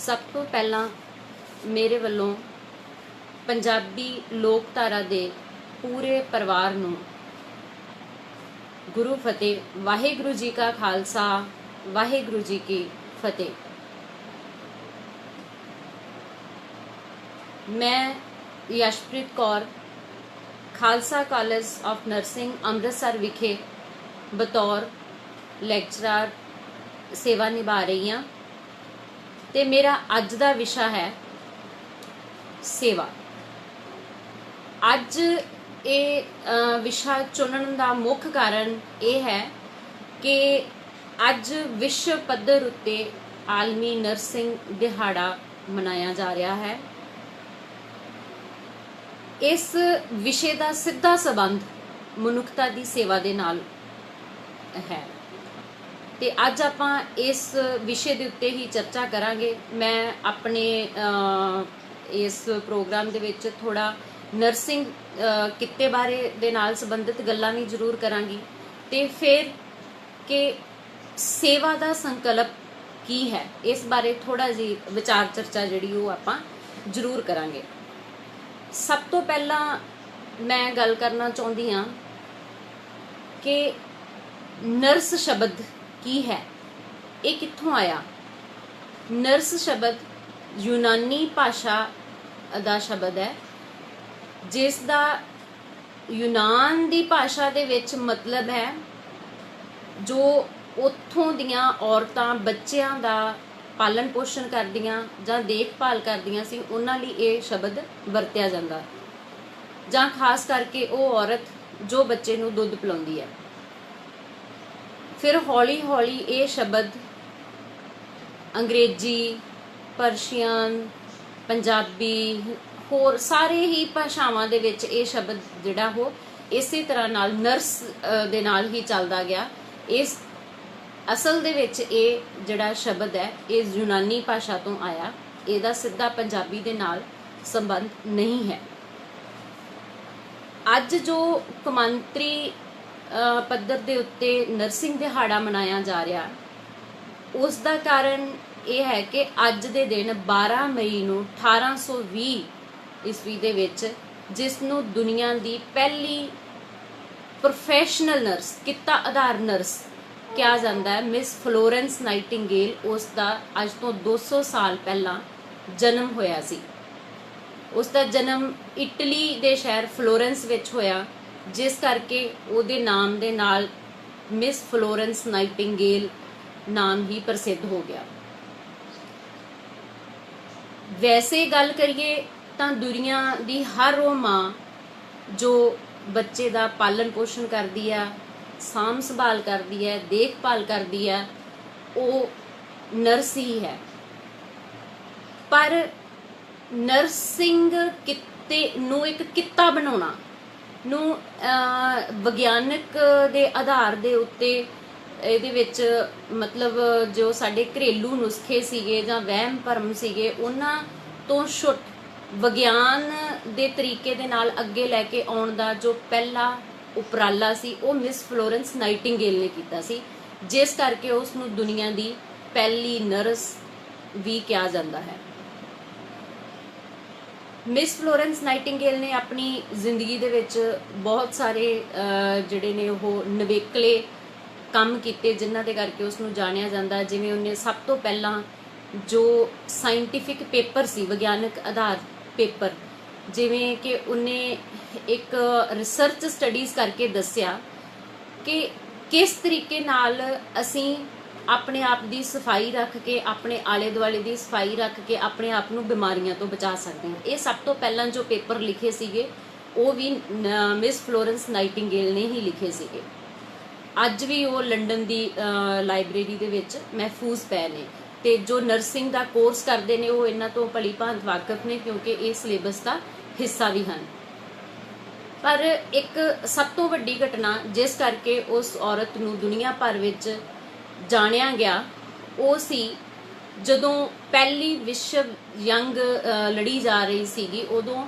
सब तो पहला मेरे वालों पंजाबी लोकधारा दे पूरे परिवार नूं गुरु फतेह। वाहिगुरु जी का खालसा, वाहिगुरु जी की फतेह। मैं Yashpreet Kaur Khalsa college of nursing Amritsar विखे बतौर लैक्चरर सेवा निभा रही हाँ ते मेरा अज का विषय है सेवा। अज ये विषय चुनने का मुख्य कारण ये है कि अज विश्व पद्धर उत्ते आलमी नर्सिंग दिहाड़ा मनाया जा रहा है। इस विषय का सीधा संबंध मनुखता की सेवा के नाल है ते अज आपां इस विषय के उत्ते ही चर्चा करांगे। मैं अपने इस प्रोग्राम दे विच थोड़ा नर्सिंग किते बारे दे नाल संबंधित गल्लां भी जरूर करांगी ते फिर कि सेवा का संकल्प की है इस बारे थोड़ा जी विचार चर्चा जिहड़ी वो आपां जरूर करांगे। सब तो पहला मैं गल करना चाहती हाँ कि नर्स शब्द की है, ये कित्थों आया। नर्स शब्द यूनानी भाषा का शब्द है जिसका यूनान की भाषा दे विच मतलब है जो उत्थों दियां औरतां बच्चियां दा पालन पोषण करदियां जां देखभाल करदियां सी, उन्हां लई ये शब्द वरत्या जांदा जां खास करके वो औरत जो बच्चे नूं दुध पिलाउंदी है। फिर हौली हौली ये शब्द अंग्रेजी, पर्शियन, पंजाबी होर सारे ही भाषावां दे विच ये शब्द जिहड़ा हो इसी तरह नाल नर्स दे नाल ही चलदा गया। इस असल दे विच ये जिहड़ा शब्द है ये यूनानी भाषा तो आया, इहदा सीधा पंजाबी दे नाल संबंध नहीं है। अज जो कौमांतरी पद्धर दे उत्ते नर्सिंग दिहाड़ा मनाया जा रहा उसका कारण यह है कि अज दे दिन 12 मई नूं 1820 ईस्वी दे विच जिसनूं दुनिया की पहली प्रोफैशनल नर्स किता आधार नर्स कहा जाता है मिस फ्लोरेंस नाइटिंगेल, उसका अज तो 200 साल पहला जन्म होया सी। उसका जन्म इटली के शहर फ्लोरेंस विच होया जिस करके उहदे नाम दे नाल मिस फ्लोरेंस नाइटिंगेल नाम ही प्रसिद्ध हो गया। वैसे गल करिए तां दुनिया दी हर वो माँ जो बच्चे दा पालन पोषण करदी है, साम संभाल करदी है, देखभाल करदी है, वो नर्स ही है। पर नर्सिंग किते नूं एक किता बनाउणा नूं विग्यानक दे आधार दे उत्ते इहदे विच मतलब जो साडे घरेलू नुस्खे सीगे जां वहम भरम सीगे उन्हां तो छुट विग्यान दे तरीके दे नाल अगे लैके आउण दा जो पहला उपराला सी वो मिस फ्लोरेंस नाइटिंगेल ने कीता सी, जिस करके उसनूं दुनिया दी पहली नर्स भी कहा जाता है। मिस फ्लोरेंस नाइटिंगेल ने अपनी जिंदगी दे विच बहुत सारे जिहड़े ने वो नवेकले काम किए जिन्हां दे करके उसनूं जाणिया जांदा। जिवें उन्हें सब तो पहला जो साइंटिफिक पेपर सी विग्यानक आधार पेपर, जिवें कि उन्हें एक रिसर्च स्टडीज़ करके दस्सिया कि किस तरीके नाल असीं अपने आप की सफाई रख के अपने आले दुआले की सफाई रख के अपने आप नूं बीमारियां तो बचा सकते हैं। ये सब तो पहला जो पेपर लिखे सीगे वो भी मिस फ्लोरेंस नाइटिंगेल ने ही लिखे सीगे। अज भी वो लंडन की लाइब्रेरी दे विच महफूज पए ने ते जो नर्सिंग का कोर्स करते हैं वो इन्हां तो भली भांत वाकफ ने क्योंकि ये सिलेबस का हिस्सा भी हैं। पर एक सब तो वड्डी घटना जिस करके उस औरत नूं दुनिया भर विच जाणिया गया वो सी जदों पहली विश्व जंग लड़ी जा रही सीगी। उदों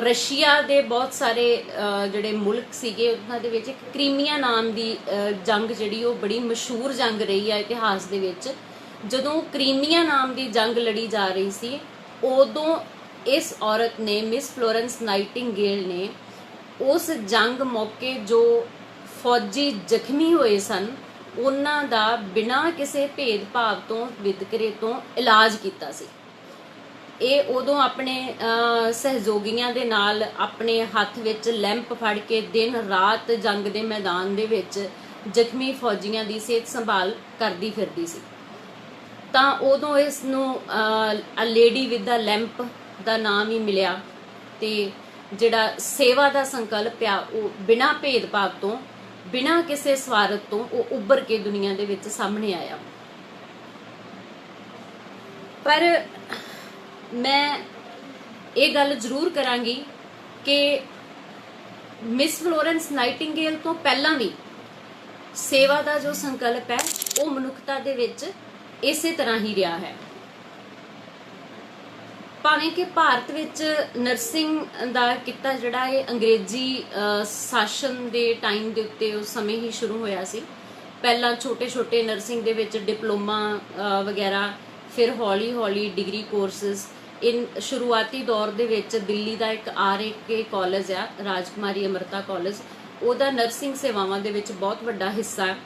रशिया के बहुत सारे जिहड़े मुल्क सीगे उन्हां दे विच एक क्रीमिया नाम की जंग जिहड़ी वो बड़ी मशहूर जंग रही है इतिहास दे विच ਜਦੋਂ ਕ੍ਰੀਮੀਆ ਨਾਮ ਦੀ ਜੰਗ ਲੜੀ ਜਾ ਰਹੀ ਸੀ, ਉਦੋਂ ਇਸ ਔਰਤ ਨੇ, ਮਿਸ ਫਲੋਰੈਂਸ ਨਾਈਟਿੰਗੇਲ ਨੇ, ਉਸ ਜੰਗ ਮੌਕੇ ਜੋ ਫੌਜੀ ਜ਼ਖਮੀ ਹੋਏ ਸਨ ਉਹਨਾਂ ਦਾ ਬਿਨਾਂ ਕਿਸੇ ਭੇਦਭਾਵ ਤੋਂ, ਵਿਤਕਰੇ ਤੋਂ ਇਲਾਜ ਕੀਤਾ ਸੀ। ਇਹ ਉਦੋਂ ਆਪਣੇ ਸਹਿਯੋਗੀਆਂ ਦੇ ਨਾਲ ਆਪਣੇ ਹੱਥ ਵਿੱਚ ਲੈਂਪ ਫੜ ਕੇ ਦਿਨ ਰਾਤ ਜੰਗ ਦੇ ਮੈਦਾਨ ਦੇ ਵਿੱਚ ਜ਼ਖਮੀ ਫੌਜੀਆਂ ਦੀ ਸਿਹਤ ਸੰਭਾਲ ਕਰਦੀ ਫਿਰਦੀ ਸੀ। ਤਾਂ ਉਦੋਂ ਇਸ ਨੂੰ a lady with the lamp ਦਾ ਨਾਮ ਹੀ ਮਿਲਿਆ, ਤੇ ਜਿਹੜਾ ਸੇਵਾ ਦਾ ਸੰਕਲਪ ਆ ਉਹ ਬਿਨਾਂ ਭੇਦਭਾਵ ਤੋਂ, ਬਿਨਾਂ ਕਿਸੇ ਸਵਾਰਥ ਤੋਂ ਉਹ ਉੱਭਰ ਕੇ ਦੁਨੀਆ ਦੇ ਵਿੱਚ ਸਾਹਮਣੇ ਆਇਆ। ਪਰ ਮੈਂ ਇਹ ਗੱਲ ਜ਼ਰੂਰ ਕਰਾਂਗੀ ਕਿ ਮਿਸ ਫਲੋਰੈਂਸ ਨਾਈਟਿੰਗੇਲ ਤੋਂ ਪਹਿਲਾਂ ਵੀ ਸੇਵਾ ਦਾ ਜੋ ਸੰਕਲਪ ਹੈ ਉਹ ਮਨੁੱਖਤਾ ਦੇ ਵਿੱਚ ਇਸੇ ਤਰ੍ਹਾਂ ਹੀ ਰਿਹਾ ਹੈ। ਭਾਵੇਂ ਕਿ ਭਾਰਤ ਵਿੱਚ ਨਰਸਿੰਗ ਦਾ ਕਿੱਤਾ ਜਿਹੜਾ ਇਹ ਅੰਗਰੇਜ਼ੀ ਸ਼ਾਸਨ ਦੇ ਟਾਈਮ ਦੇ ਉੱਤੇ ਉਸ ਸਮੇਂ ਹੀ ਸ਼ੁਰੂ ਹੋਇਆ ਸੀ। ਪਹਿਲਾਂ ਛੋਟੇ ਨਰਸਿੰਗ ਦੇ ਵਿੱਚ ਡਿਪਲੋਮਾ ਵਗੈਰਾ, ਫਿਰ ਹੌਲੀ ਹੌਲੀ ਡਿਗਰੀ ਕੋਰਸਿਸ। ਇਨ ਸ਼ੁਰੂਆਤੀ ਦੌਰ ਦੇ ਵਿੱਚ ਦਿੱਲੀ ਦਾ ਇੱਕ RAK ਕਾਲਜ ਆ, ਰਾਜਕੁਮਾਰੀ ਅਮਰਤਾ ਕਾਲਜ, ਉਹਦਾ ਨਰਸਿੰਗ ਸੇਵਾਵਾਂ ਦੇ ਵਿੱਚ ਬਹੁਤ ਵੱਡਾ ਹਿੱਸਾ ਹੈ।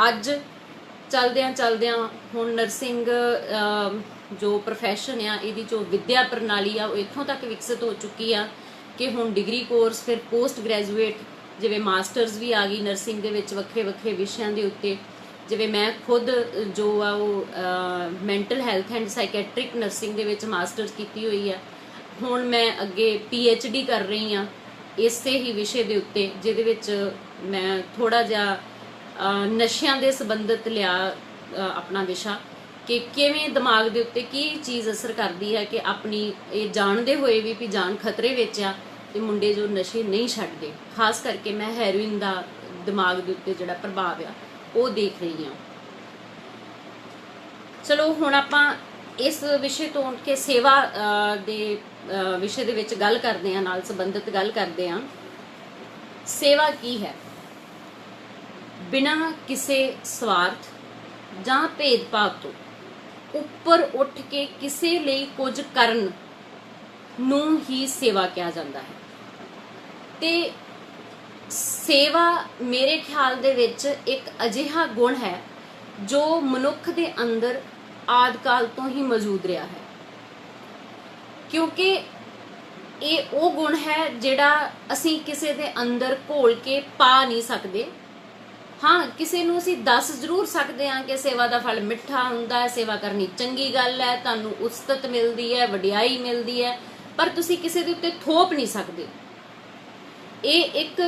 ਅੱਜ ਚਲਦਿਆਂ ਹੁਣ ਨਰਸਿੰਗ ਜੋ ਪ੍ਰੋਫੈਸ਼ਨ ਆ, ਇਹਦੀ ਜੋ ਵਿਦਿਆ ਪ੍ਰਣਾਲੀ ਆ ਉਹ ਇੱਥੋਂ ਤੱਕ ਵਿਕਸਿਤ ਹੋ ਚੁੱਕੀ ਆ ਕਿ ਹੁਣ ਡਿਗਰੀ ਕੋਰਸ, ਫਿਰ ਪੋਸਟ ਗ੍ਰੈਜੂਏਟ, ਜਿਵੇਂ ਮਾਸਟਰਸ ਵੀ ਆ ਗਈ ਨਰਸਿੰਗ ਦੇ ਵਿੱਚ ਵੱਖਰੇ ਵਿਸ਼ਿਆਂ ਦੇ ਉੱਤੇ। ਜਿਵੇਂ ਮੈਂ ਖੁਦ ਜੋ ਆ ਉਹ mental health and psychiatric nursing ਦੇ ਵਿੱਚ ਮਾਸਟਰਸ ਕੀਤੀ ਹੋਈ ਆ। ਹੁਣ ਮੈਂ ਅੱਗੇ PhD ਕਰ ਰਹੀ ਆ ਇਸੇ ਹੀ ਵਿਸ਼ੇ ਦੇ ਉੱਤੇ, ਜਿਹਦੇ ਵਿੱਚ ਮੈਂ ਥੋੜਾ ਜਿਹਾ ਨਸ਼ਿਆਂ ਦੇ ਸੰਬੰਧਿਤ ਲਿਆ ਆਪਣਾ ਵਿਸ਼ਾ, ਕਿ ਕਿਵੇਂ ਦਿਮਾਗ ਦੇ ਉੱਤੇ ਕੀ ਚੀਜ਼ ਅਸਰ ਕਰਦੀ ਹੈ ਕਿ ਆਪਣੀ ਇਹ ਜਾਣਦੇ ਹੋਏ ਵੀ ਜਾਨ ਖਤਰੇ ਵਿੱਚ ਆ ਤੇ ਮੁੰਡੇ ਜੋ ਨਸ਼ੇ ਨਹੀਂ ਛੱਡਦੇ। ਖਾਸ ਕਰਕੇ ਮੈਂ ਹੈਰੋਇਨ ਦਾ ਦਿਮਾਗ ਦੇ ਉੱਤੇ ਜਿਹੜਾ ਪ੍ਰਭਾਵ ਆ ਉਹ ਦੇਖ ਰਹੀ ਹਾਂ। ਚਲੋ ਹੁਣ ਆਪਾਂ ਇਸ ਵਿਸ਼ੇ ਤੋਂ ਉੱਠ ਕੇ ਸੇਵਾ ਦੇ ਵਿਸ਼ੇ ਦੇ ਵਿੱਚ ਗੱਲ ਕਰਦੇ ਹਾਂ, ਨਾਲ ਸੰਬੰਧਿਤ ਗੱਲ ਕਰਦੇ ਹਾਂ। ਸੇਵਾ ਕੀ ਹੈ? ਬਿਨਾਂ ਕਿਸੇ ਸਵਾਰਥ ਜਾਂ ਭੇਦਭਾਵ ਤੋਂ ਉੱਪਰ ਉੱਠ ਕੇ ਕਿਸੇ ਲਈ ਕੁਝ ਕਰਨ ਨੂੰ ਹੀ ਸੇਵਾ ਕਿਹਾ ਜਾਂਦਾ ਹੈ। ਤੇ ਸੇਵਾ ਮੇਰੇ ਖਿਆਲ ਦੇ ਵਿੱਚ ਇੱਕ ਅਜਿਹਾ ਗੁਣ ਹੈ ਜੋ ਮਨੁੱਖ ਦੇ ਅੰਦਰ ਆਦਿ ਕਾਲ ਤੋਂ ਹੀ ਮੌਜੂਦ ਰਿਹਾ ਹੈ, ਕਿਉਂਕਿ ਇਹ ਉਹ ਗੁਣ ਹੈ ਜਿਹੜਾ ਅਸੀਂ ਕਿਸੇ ਦੇ ਅੰਦਰ ਘੋਲ ਕੇ ਪਾ ਨਹੀਂ ਸਕਦੇ। ਹਾਂ, ਕਿਸੇ ਨੂੰ ਅਸੀਂ ਦੱਸ ਜ਼ਰੂਰ ਸਕਦੇ ਹਾਂ ਕਿ ਸੇਵਾ ਦਾ ਫਲ ਮਿੱਠਾ ਹੁੰਦਾ ਹੈ, ਸੇਵਾ ਕਰਨੀ ਚੰਗੀ ਗੱਲ ਹੈ, ਤੁਹਾਨੂੰ ਉਸਤਤ ਮਿਲਦੀ ਹੈ, ਵਡਿਆਈ ਮਿਲਦੀ ਹੈ, ਪਰ ਤੁਸੀਂ ਕਿਸੇ ਦੇ ਉੱਤੇ ਥੋਪ ਨਹੀਂ ਸਕਦੇ। ਇਹ ਇੱਕ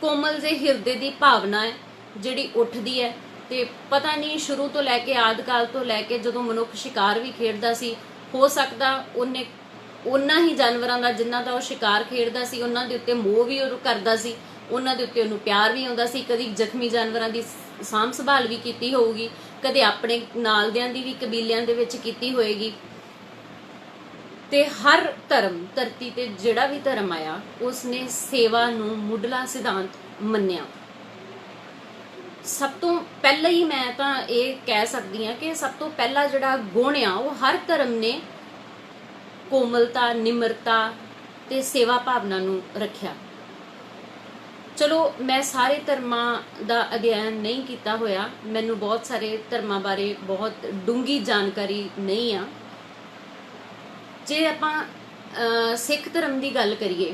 ਕੋਮਲ ਜਿਹੇ ਹਿਰਦੇ ਦੀ ਭਾਵਨਾ ਹੈ ਜਿਹੜੀ ਉੱਠਦੀ ਹੈ। ਤੇ ਪਤਾ ਨਹੀਂ ਸ਼ੁਰੂ ਤੋਂ ਲੈ ਕੇ ਆਦਿ ਕਾਲ ਤੋਂ ਲੈ ਕੇ ਜਦੋਂ ਮਨੁੱਖ ਸ਼ਿਕਾਰ ਵੀ ਖੇਡਦਾ ਸੀ, ਹੋ ਸਕਦਾ ਉਹਨੇ ਉਹਨਾਂ ਹੀ ਜਾਨਵਰਾਂ ਦਾ ਜਿਨ੍ਹਾਂ ਦਾ ਉਹ ਸ਼ਿਕਾਰ ਖੇਡਦਾ ਸੀ ਉਹਨਾਂ ਦੇ ਉੱਤੇ ਮੋਹ ਵੀ ਉਹ ਕਰਦਾ ਸੀ, ਉਹਨਾਂ ਦੇ ਉੱਤੇ ਉਹਨੂੰ ਪਿਆਰ ਵੀ ਆਉਂਦਾ ਸੀ। ਕਦੀ ਜ਼ਖਮੀ ਜਾਨਵਰਾਂ ਦੀ ਸਾਂਭ ਸੰਭਾਲ ਵੀ ਕੀਤੀ ਹੋਊਗੀ, ਕਦੇ ਆਪਣੇ ਨਾਲਦਿਆਂ ਦੀ ਵੀ ਕਬੀਲਿਆਂ ਦੇ ਵਿੱਚ ਕੀਤੀ ਹੋਏਗੀ। ਤੇ ਹਰ ਧਰਮ, ਧਰਤੀ ਤੇ ਜਿਹੜਾ ਵੀ ਧਰਮ ਆਇਆ, ਉਸਨੇ ਸੇਵਾ ਨੂੰ ਮੁੱਢਲਾ ਸਿਧਾਂਤ ਮੰਨਿਆ। ਸਭ ਤੋਂ ਪਹਿਲਾਂ ਹੀ ਮੈਂ ਤਾਂ ਇਹ ਕਹਿ ਸਕਦੀ ਹਾਂ ਕਿ ਸਭ ਤੋਂ ਪਹਿਲਾ ਜਿਹੜਾ ਗੁਣ ਆ ਉਹ ਹਰ ਧਰਮ ਨੇ ਕੋਮਲਤਾ, ਨਿਮਰਤਾ ਤੇ ਸੇਵਾ ਭਾਵਨਾ ਨੂੰ ਰੱਖਿਆ। ਚਲੋ ਮੈਂ ਸਾਰੇ ਧਰਮਾਂ ਦਾ ਅਧਿਐਨ ਨਹੀਂ ਕੀਤਾ ਹੋਇਆ, ਮੈਨੂੰ ਬਹੁਤ ਸਾਰੇ ਧਰਮਾਂ ਬਾਰੇ ਬਹੁਤ ਡੂੰਘੀ ਜਾਣਕਾਰੀ ਨਹੀਂ ਆ। ਜੇ ਆਪਾਂ ਸਿੱਖ ਧਰਮ ਦੀ ਗੱਲ ਕਰੀਏ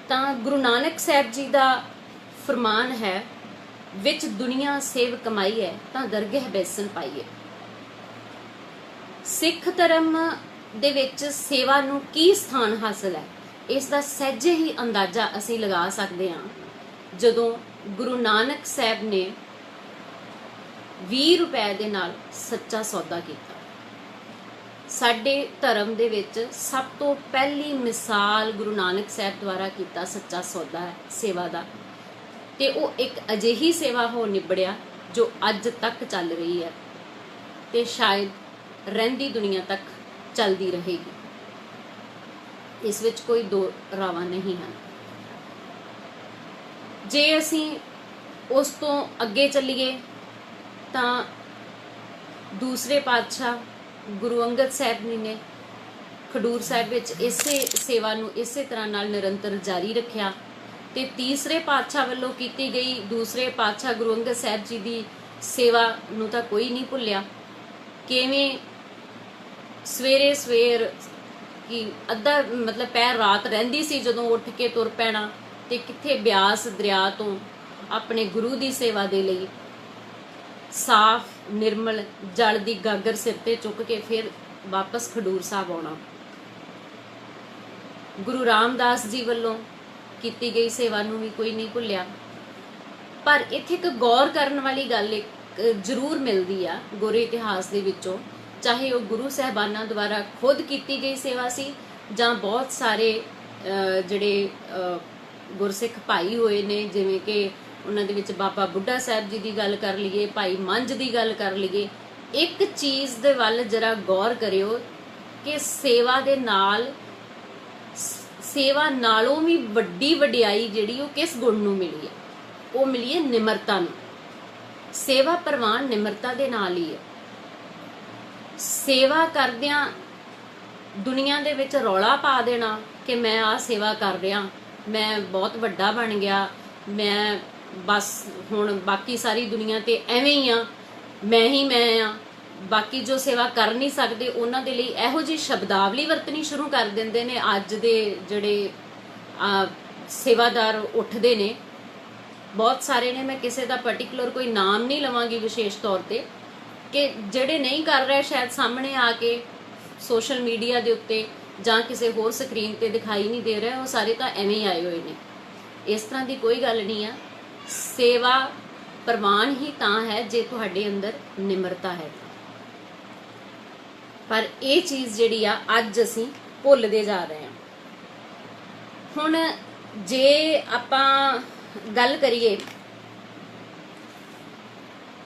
ਤਾਂ ਗੁਰੂ ਨਾਨਕ ਸਾਹਿਬ ਜੀ ਦਾ ਫਰਮਾਨ ਹੈ, ਵਿੱਚ ਦੁਨੀਆ ਸੇਵ ਕਮਾਈ ਹੈ ਤਾਂ ਦਰਗਹਿ ਬੈਸਣ ਪਾਈਏ। ਸਿੱਖ ਧਰਮ ਦੇ ਵਿੱਚ ਸੇਵਾ ਨੂੰ ਕੀ ਸਥਾਨ ਹਾਸਲ ਹੈ, ਇਸ ਦਾ ਸਹਿਜੇ ਹੀ ਅੰਦਾਜ਼ਾ ਅਸੀਂ ਲਗਾ ਸਕਦੇ ਹਾਂ ਜਦੋਂ ਗੁਰੂ ਨਾਨਕ ਸਾਹਿਬ ਨੇ 20 ਰੁਪਏ ਦੇ ਨਾਲ ਸੱਚਾ ਸੌਦਾ ਕੀਤਾ। ਸਾਡੇ ਧਰਮ ਦੇ ਵਿੱਚ ਸਭ ਤੋਂ ਪਹਿਲੀ ਮਿਸਾਲ ਗੁਰੂ ਨਾਨਕ ਸਾਹਿਬ ਦੁਆਰਾ ਕੀਤਾ ਸੱਚਾ ਸੌਦਾ ਹੈ ਸੇਵਾ ਦਾ, ਤੇ ਉਹ ਇੱਕ ਅਜਿਹੀ ਸੇਵਾ ਹੋ ਨਿਬੜਿਆ ਜੋ ਅੱਜ ਤੱਕ ਚੱਲ ਰਹੀ ਹੈ ਤੇ ਸ਼ਾਇਦ ਰਹਿੰਦੀ ਦੁਨੀਆ ਤੱਕ ਚੱਲਦੀ ਰਹੇਗੀ। ਇਸ ਵਿੱਚ ਕੋਈ ਦੋ ਰਾਵਾਂ ਨਹੀਂ ਹਨ। ਜੇ ਅਸੀਂ ਉਸ ਤੋਂ ਅੱਗੇ ਚੱਲੀਏ ਤਾਂ ਦੂਸਰੇ ਪਾਤਸ਼ਾਹ ਗੁਰੂ ਅੰਗਦ ਸਾਹਿਬ ਜੀ ਨੇ ਖਡੂਰ ਸਾਹਿਬ ਵਿੱਚ ਇਸੇ ਸੇਵਾ ਨੂੰ ਇਸੇ ਤਰ੍ਹਾਂ ਨਾਲ ਨਿਰੰਤਰ ਜਾਰੀ ਰੱਖਿਆ ਤੇ ਤੀਸਰੇ ਪਾਤਸ਼ਾਹ ਵੱਲੋਂ ਕੀਤੀ ਗਈ ਦੂਸਰੇ ਪਾਤਸ਼ਾਹ ਗੁਰੂ ਅੰਗਦ ਸਾਹਿਬ ਜੀ ਦੀ ਸੇਵਾ ਨੂੰ ਤਾਂ ਕੋਈ ਨਹੀਂ ਭੁੱਲਿਆ। ਕਿਵੇਂ ਸਵੇਰੇ ਸਵੇਰ ਕਿ ਅੱਧਾ ਮਤਲਬ ਪੈਰ ਰਾਤ ਰਹਿੰਦੀ ਸੀ ਜਦੋਂ ਉੱਠ ਕੇ ਤੁਰ ਪੈਣਾ ਤੇ ਕਿੱਥੇ ਬਿਆਸ ਦਰਿਆ ਤੋਂ ਆਪਣੇ ਗੁਰੂ ਦੀ ਸੇਵਾ ਦੇ ਲਈ ਸਾਫ਼ ਨਿਰਮਲ ਜਲ ਦੀ ਗਾਗਰ ਸਿਰ ਤੇ ਚੁੱਕ ਕੇ ਫਿਰ ਵਾਪਸ ਖਡੂਰ ਸਾਹਿਬ ਆਉਣਾ। ਗੁਰੂ ਰਾਮਦਾਸ ਜੀ ਵੱਲੋਂ ਕੀਤੀ ਗਈ ਸੇਵਾ ਨੂੰ ਵੀ ਕੋਈ ਨਹੀਂ ਭੁੱਲਿਆ। ਪਰ ਇੱਥੇ ਇੱਕ ਗੌਰ ਕਰਨ ਵਾਲੀ ਗੱਲ ਜ਼ਰੂਰ ਮਿਲਦੀ ਆ ਗੁਰੂ ਇਤਿਹਾਸ ਦੇ ਵਿੱਚੋਂ, ਚਾਹੇ ਉਹ ਗੁਰੂ ਸਾਹਿਬਾਨਾਂ ਦੁਆਰਾ ਖੁਦ ਕੀਤੀ ਗਈ ਸੇਵਾ ਸੀ ਜਾਂ ਬਹੁਤ ਸਾਰੇ ਜਿਹੜੇ ਗੁਰਸਿੱਖ ਭਾਈ ਹੋਏ ਨੇ, ਜਿਵੇਂ ਕਿ ਉਹਨਾਂ ਦੇ ਵਿੱਚ ਬਾਬਾ ਬੁੱਢਾ ਸਾਹਿਬ ਜੀ ਦੀ ਗੱਲ ਕਰ ਲਈਏ, ਭਾਈ ਮੰਝ ਦੀ ਗੱਲ ਕਰ ਲਈਏ। ਇੱਕ ਚੀਜ਼ ਦੇ ਵੱਲ ਜਰਾ ਗੌਰ ਕਰਿਓ ਕਿ ਸੇਵਾ ਦੇ ਨਾਲ ਸੇਵਾ ਨਾਲੋਂ ਵੀ ਵੱਡੀ ਵਡਿਆਈ ਜਿਹੜੀ ਉਹ ਕਿਸ ਗੁਣ ਨੂੰ ਮਿਲੀ ਹੈ? ਉਹ ਮਿਲੀ ਹੈ ਨਿਮਰਤਾ ਨੂੰ। ਸੇਵਾ ਪ੍ਰਵਾਨ ਨਿਮਰਤਾ ਦੇ ਨਾਲ ਹੀ ਹੈ। ਸੇਵਾ ਕਰਦਿਆਂ ਦੁਨੀਆ ਦੇ ਵਿੱਚ ਰੌਲਾ ਪਾ ਦੇਣਾ ਕਿ ਮੈਂ ਆਹ ਸੇਵਾ ਕਰ ਰਿਹਾ, ਮੈਂ ਬਹੁਤ ਵੱਡਾ ਬਣ ਗਿਆ, ਮੈਂ ਬਸ ਹੁਣ ਬਾਕੀ ਸਾਰੀ ਦੁਨੀਆ ਤੇ ਐਵੇਂ ਹੀ ਆ, ਮੈਂ ਹੀ ਮੈਂ ਆ, ਬਾਕੀ ਜੋ ਸੇਵਾ ਕਰ ਨਹੀਂ ਸਕਦੇ ਉਹਨਾਂ ਦੇ ਲਈ ਇਹੋ ਜਿਹੀ ਸ਼ਬਦਾਵਲੀ ਵਰਤਣੀ ਸ਼ੁਰੂ ਕਰ ਦਿੰਦੇ ਨੇ ਅੱਜ ਦੇ ਜਿਹੜੇ ਸੇਵਾਦਾਰ ਉੱਠਦੇ ਨੇ। ਬਹੁਤ ਸਾਰੇ ਨੇ, ਮੈਂ ਕਿਸੇ ਦਾ ਪਾਰਟਿਕੂਲਰ ਕੋਈ ਨਾਮ ਨਹੀਂ ਲਵਾਂਗੀ ਵਿਸ਼ੇਸ਼ ਤੌਰ ਤੇ, ਕਿ ਜਿਹੜੇ ਨਹੀਂ ਕਰ ਰਹੇ ਸ਼ਾਇਦ ਸਾਹਮਣੇ ਆ ਕੇ ਸੋਸ਼ਲ ਮੀਡੀਆ ਦੇ ਉੱਤੇ ਜਾਂ ਕਿਸੇ ਹੋਰ ਸਕਰੀਨ ਤੇ ਦਿਖਾਈ ਨਹੀਂ ਦੇ ਰਿਹਾ, ਉਹ ਸਾਰੇ ਤਾਂ ਐਵੇਂ ਹੀ ਆਏ ਹੋਏ ਨੇ। ਇਸ ਤਰ੍ਹਾਂ ਦੀ ਕੋਈ ਗੱਲ ਨਹੀਂ ਆ। ਸੇਵਾ ਪ੍ਰਵਾਨ ਹੀ ਤਾਂ ਹੈ ਜੇ ਤੁਹਾਡੇ ਅੰਦਰ ਨਿਮਰਤਾ ਹੈ। ਪਰ ਇਹ ਚੀਜ਼ ਜਿਹੜੀ ਆ ਅੱਜ ਅਸੀਂ ਭੁੱਲਦੇ ਜਾ ਰਹੇ ਹਾਂ। ਹੁਣ ਜੇ ਆਪਾਂ ਗੱਲ ਕਰੀਏ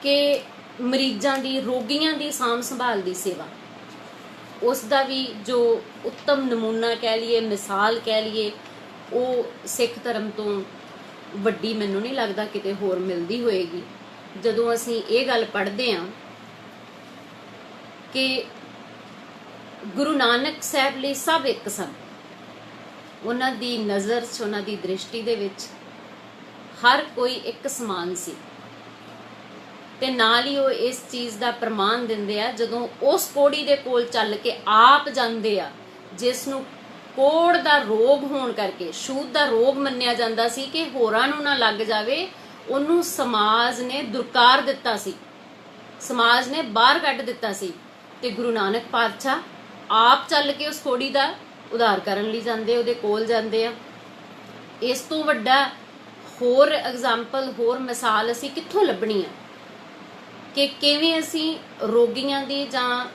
ਕਿ ਮਰੀਜ਼ਾਂ ਦੀ, ਰੋਗੀਆਂ ਦੀ ਸਾਂਭ ਸੰਭਾਲ ਦੀ ਸੇਵਾ, ਉਸ ਦਾ ਵੀ ਜੋ ਉੱਤਮ ਨਮੂਨਾ ਕਹਿ ਲਈਏ, ਮਿਸਾਲ ਕਹਿ ਲਈਏ, ਉਹ ਸਿੱਖ ਧਰਮ ਤੋਂ ਵੱਡੀ ਮੈਨੂੰ ਨਹੀਂ ਲੱਗਦਾ ਕਿਤੇ ਹੋਰ ਮਿਲਦੀ ਹੋਏਗੀ। ਜਦੋਂ ਅਸੀਂ ਇਹ ਗੱਲ ਪੜ੍ਹਦੇ ਹਾਂ ਕਿ ਗੁਰੂ ਨਾਨਕ ਸਾਹਿਬ ਲਈ ਸਭ ਇੱਕ ਸਨ, ਉਹਨਾਂ ਦੀ ਨਜ਼ਰ 'ਚ, ਉਹਨਾਂ ਦੀ ਦ੍ਰਿਸ਼ਟੀ ਦੇ ਵਿੱਚ ਹਰ ਕੋਈ ਇੱਕ ਸਮਾਨ ਸੀ। ਤੇ ਨਾਲ ਹੀ ਉਹ ਇਸ ਚੀਜ਼ ਦਾ ਪ੍ਰਮਾਣ ਦਿੰਦੇ ਆ ਜਦੋਂ ਉਸ ਕੋੜੀ ਦੇ ਕੋਲ ਚੱਲ ਕੇ ਆਪ ਜਾਂਦੇ ਆ ਜਿਸ ਨੂੰ ਕੋੜ ਦਾ ਰੋਗ ਹੋਣ ਕਰਕੇ, ਛੂਤ ਦਾ ਰੋਗ ਮੰਨਿਆ ਜਾਂਦਾ ਸੀ ਕਿ ਹੋਰਾਂ ਨੂੰ ਨਾ ਲੱਗ ਜਾਵੇ, ਉਹਨੂੰ ਸਮਾਜ ਨੇ ਦੁਰਕਾਰ ਦਿੱਤਾ ਸੀ, ਸਮਾਜ ਨੇ ਬਾਹਰ ਕੱਢ ਦਿੱਤਾ ਸੀ। ਤੇ ਗੁਰੂ ਨਾਨਕ ਪਾਤਸ਼ਾਹ ਆਪ ਚੱਲ ਕੇ ਉਸ ਕੋੜੀ ਦਾ ਉਧਾਰ ਕਰਨ ਲਈ ਜਾਂਦੇ, ਉਹਦੇ ਕੋਲ ਜਾਂਦੇ ਆ। ਇਸ ਤੋਂ ਵੱਡਾ ਹੋਰ ਐਗਜ਼ਾਮਪਲ, ਹੋਰ ਮਿਸਾਲ ਅਸੀਂ ਕਿੱਥੋਂ ਲੱਭਣੀ ਆ ਕਿ ਕਿਵੇਂ ਅਸੀਂ ਰੋਗੀਆਂ ਦੀ ਜਾਂ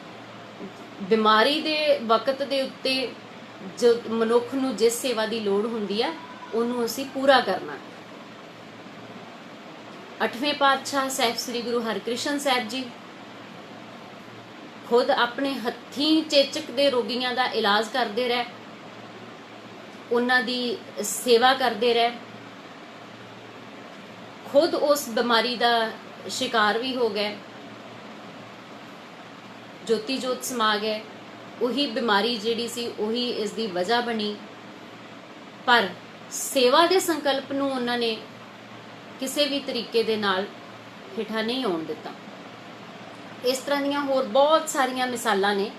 ਬਿਮਾਰੀ ਦੇ ਵਕਤ ਦੇ ਉੱਤੇ ਜੋ ਮਨੁੱਖ ਨੂੰ ਜਿਸ ਸੇਵਾ ਦੀ ਲੋੜ ਹੁੰਦੀ ਆ ਉਹਨੂੰ ਅਸੀਂ ਪੂਰਾ ਕਰਨਾ। 8ਵੇਂ ਪਾਤਸ਼ਾਹ ਸਾਹਿਬ ਸ੍ਰੀ ਗੁਰੂ ਹਰਿਕ੍ਰਿਸ਼ਨ ਸਾਹਿਬ ਜੀ ਖੁਦ ਆਪਣੇ ਹੱਥੀਂ ਚੇਚਕ ਦੇ ਰੋਗੀਆਂ ਦਾ ਇਲਾਜ ਕਰਦੇ ਰਹੇ, ਉਹਨਾਂ ਦੀ ਸੇਵਾ ਕਰਦੇ ਰਹੇ, ਖੁਦ ਉਸ ਬਿਮਾਰੀ ਦਾ ਸ਼ਿਕਾਰ ਵੀ ਹੋ ਗਏ, ਜੋਤੀ ਜੋਤ ਸਮਾ ਗਏ। ਉਹੀ ਬਿਮਾਰੀ ਜਿਹੜੀ ਸੀ ਉਹੀ ਇਸ ਦੀ ਵਜ੍ਹਾ ਬਣੀ, ਪਰ ਸੇਵਾ ਦੇ ਸੰਕਲਪ ਨੂੰ ਉਹਨਾਂ ਨੇ ਕਿਸੇ ਵੀ ਤਰੀਕੇ ਦੇ ਨਾਲ ਹੇਠਾਂ ਨਹੀਂ ਆਉਣ ਦਿੱਤਾ। ਇਸ ਤਰ੍ਹਾਂ ਦੀਆਂ ਹੋਰ ਬਹੁਤ ਸਾਰੀਆਂ ਮਿਸਾਲਾਂ ਨੇ